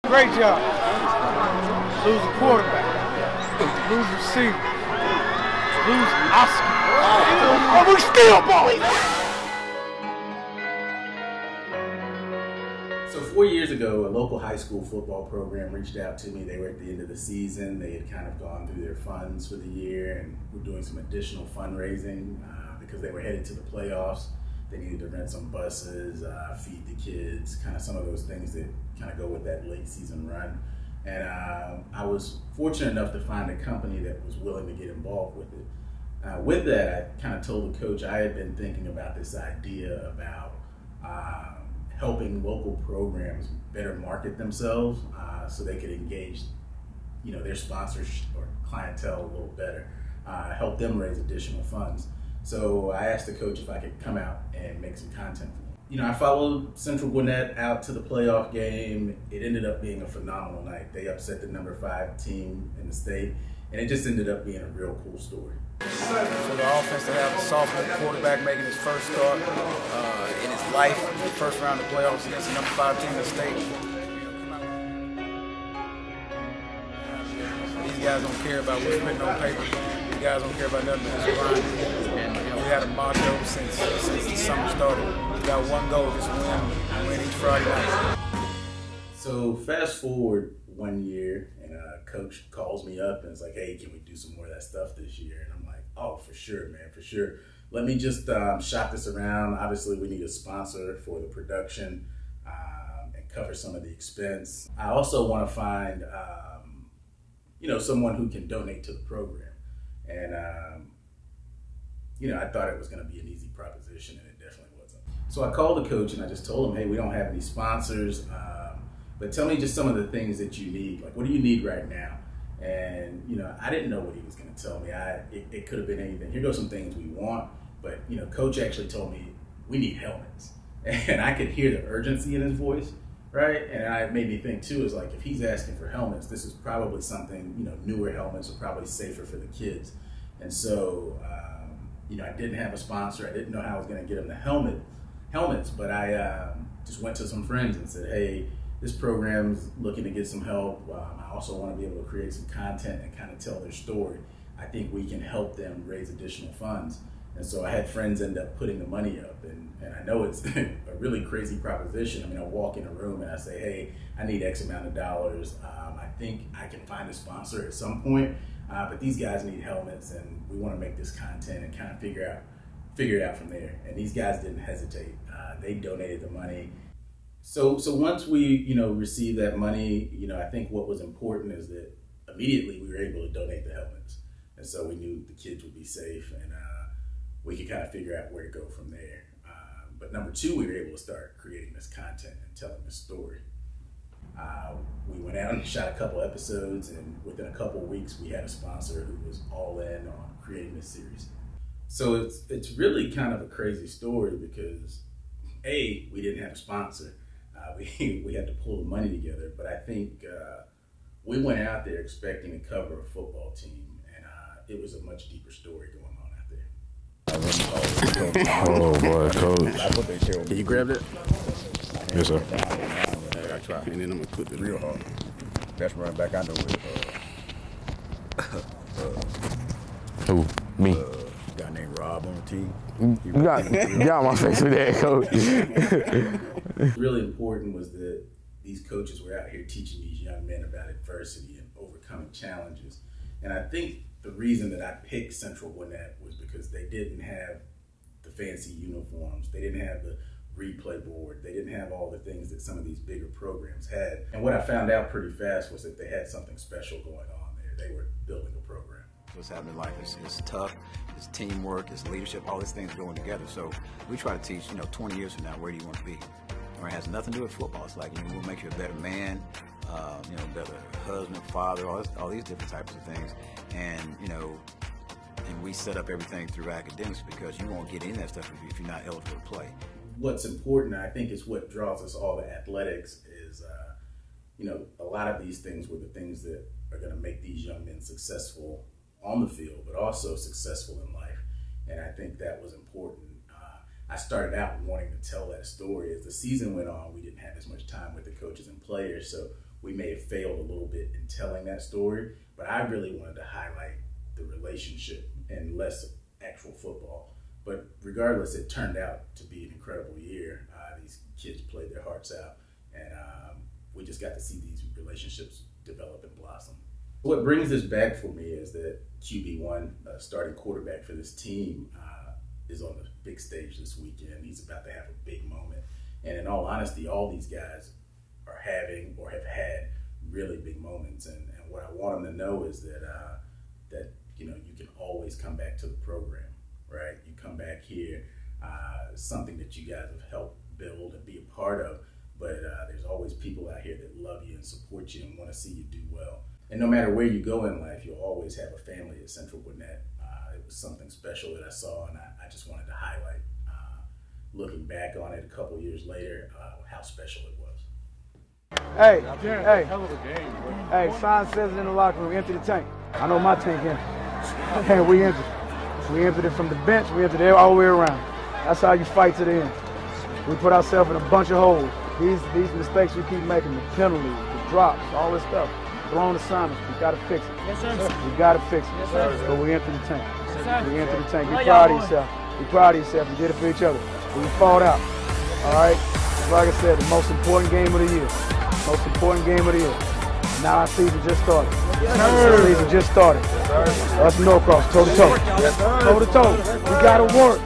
Great job. Lose a quarterback. Lose receiver. Lose Oscar. Oh, we still balling. So 4 years ago, a local high school football program reached out to me. They were at the end of the season. They had kind of gone through their funds for the year and were doing some additional fundraising because they were headed to the playoffs. They needed to rent some buses, feed the kids, kind of some of those things that kind of go with that late season run. And I was fortunate enough to find a company that was willing to get involved with it. With that, I kind of told the coach I had been thinking about this idea about helping local programs better market themselves so they could engage, their sponsors or clientele a little better, help them raise additional funds. So I asked the coach if I could come out and make some content for them. I followed Central Gwinnett out to the playoff game. It ended up being a phenomenal night. They upset the number 5 team in the state, and it just ended up being a real cool story. For the offense to have a sophomore quarterback making his first start in his life, the first round of playoffs against the number 5 team in the state. These guys don't care about what's written on paper. These guys don't care about nothing but just grind. And we had a motto since the summer started. We got one goal, just win each Friday night. So fast forward 1 year, and coach calls me up and is like, "Hey, can we do some more of that stuff this year?" And I'm like, "Oh, for sure, man, for sure. Let me just shop this around. Obviously, we need a sponsor for the production and cover some of the expense. I also want to find, someone who can donate to the program." And, I thought it was going to be an easy proposition, and it definitely wasn't. So I called the coach and I just told him, "Hey, we don't have any sponsors, but tell me just some of the things that you need. Like, what do you need right now?" And, I didn't know what he was going to tell me. It could have been anything. Here go some things we want, but, coach actually told me we need helmets. And I could hear the urgency in his voice, right? And it made me think too, is like, if he's asking for helmets, this is probably something, newer helmets are probably safer for the kids. And so, I didn't have a sponsor. I didn't know how I was going to get them the helmets, but I just went to some friends and said, "Hey, this program's looking to get some help. I also want to be able to create some content and kind of tell their story. I think we can help them raise additional funds." And so I had friends end up putting the money up, and I know it's a really crazy proposition. I mean, I walk in a room and I say, "Hey, I need X amount of dollars. I think I can find a sponsor at some point, but these guys need helmets, and we want to make this content and kind of figure it out from there." And these guys didn't hesitate. They donated the money. So once we, received that money, I think what was important is that immediately we were able to donate the helmets. And so we knew the kids would be safe, and we could kind of figure out where to go from there. But number 2, we were able to start creating this content and telling this story. We went out and shot a couple episodes, and within a couple of weeks, we had a sponsor who was all in on creating this series. So it's really kind of a crazy story because, A, we didn't have a sponsor. We had to pull the money together, but I think we went out there expecting to cover a football team, and it was a much deeper story going on out there. Oh boy, coach. Can you grab that? Yes, sir. I try. And then I'm gonna put the Real hard. Best run back I know is Who? Me. a guy named Rob on the team. You got my face with that, coach. Really important was that these coaches were out here teaching these young men about adversity and overcoming challenges. And I think the reason that I picked Central Gwinnett was because they didn't have the fancy uniforms. They didn't have the replay board. They didn't have all the things that some of these bigger programs had. And what I found out pretty fast was that they had something special going on there. They were building a program. What's happening in life is tough, it's teamwork, it's leadership, all these things going together. So we try to teach, 20 years from now, where do you want to be? Or it has nothing to do with football. It's like, what makes you a better man, better husband, father, all these different types of things. And, and we set up everything through academics because you won't get any of that stuff if you're not eligible to play. What's important, I think, is what draws us all to athletics is, a lot of these things were the things that are going to make these young men successful on the field, but also successful in life. And I think that was important. I started out wanting to tell that story. As the season went on, we didn't have as much time with the coaches and players, so we may have failed a little bit in telling that story, but I really wanted to highlight the relationship and less actual football. But regardless, it turned out to be an incredible year. These kids played their hearts out, and we just got to see these relationships develop and blossom. What brings this back for me is that QB1, starting quarterback for this team, is on the big stage this weekend. He's about to have a big moment. And in all honesty, all these guys are having or have had really big moments. And what I want them to know is that you can always come back to the program, right? You come back here, something that you guys have helped build and be a part of, but there's always people out here that love you and support you and want to see you do well. And no matter where you go in life, you'll always have a family at Central Gwinnett. It was something special that I saw, and I just wanted to highlight, looking back on it a couple years later, how special it was. Hey, hell of a game, bro. Hey, sign says it in the locker room, empty the tank. I know my tank empty. Hey, we emptied. We emptied it from the bench, we emptied it all the way around. That's how you fight to the end. We put ourselves in a bunch of holes. These mistakes we keep making, the penalties, the drops, all this stuff. Blown assignments, we gotta fix it. Yes, sir. We gotta fix it. Yes, sir. But we emptied the tank. Yes, sir. We emptied the tank. Be Love proud of y'all, yourself. Be proud of yourself. You did it for each other. But we fought out. All right? Like I said, the most important game of the year. Most important game of the year. Now our season just started. Our season just started. Us Norcross, toe to toe. Toe to toe. We gotta work.